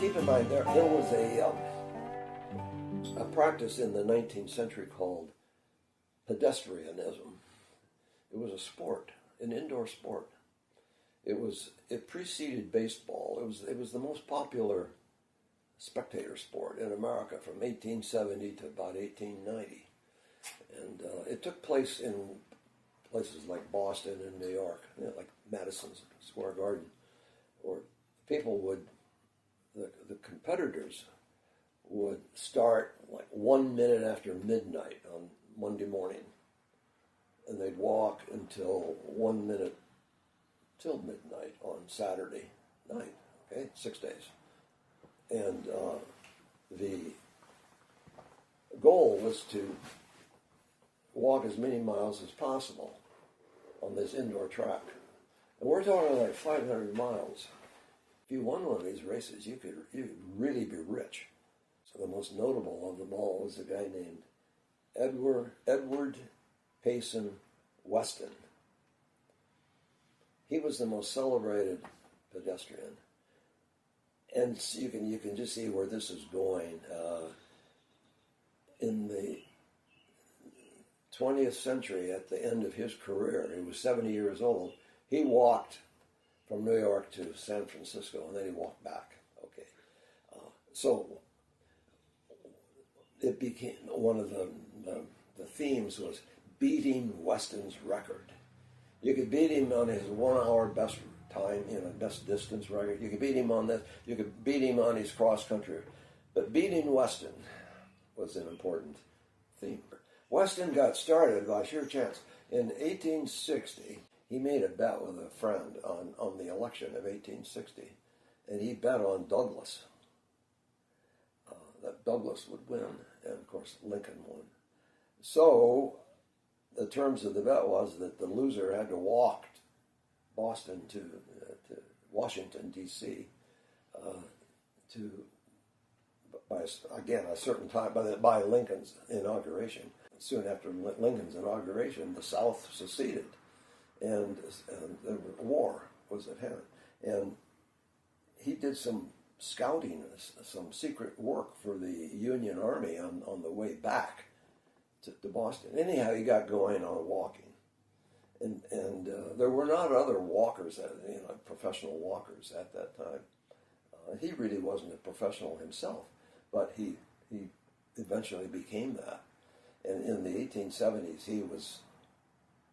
keep in mind, there was a practice in the 19th century called pedestrianism. It was a sport, an indoor sport. It preceded baseball. It was the most popular spectator sport in America from 1870 to about 1890. And it took place in places like Boston and New York, like Madison Square Garden, or people the competitors would start like 1 minute after midnight on Monday morning, and they'd walk until 1 minute till midnight on Saturday night, okay, 6 days. And the goal was to walk as many miles as possible on this indoor track. And we're talking like 500 miles. If you won one of these races, you could really be rich. So the most notable of them all was a guy named Edward Payson Weston. He was the most celebrated pedestrian. And you can just see where this is going. In the 20th century, at the end of his career, he was 70 years old, he walked from New York to San Francisco, and then he walked back. Okay, so it became one of the themes was beating Weston's record. You could beat him on his 1 hour best time, best distance record. You could beat him on this. You could beat him on his cross country, but beating Weston was an important theme. Weston got started by sheer chance. In 1860, he made a bet with a friend on the election of 1860, and he bet on Douglas, that Douglas would win, and of course Lincoln won. So the terms of the bet was that the loser had to walk Boston to Washington, D.C. By a certain time, by Lincoln's inauguration. Soon after Lincoln's inauguration, the South seceded, and the war was at hand. And he did some scouting, some secret work for the Union Army on the way back to Boston. Anyhow, he got going on walking. And there were not other walkers, professional walkers at that time. He really wasn't a professional himself, but he eventually became that. And in the 1870s, he was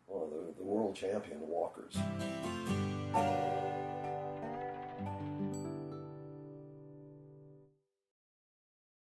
one of the world champion walkers.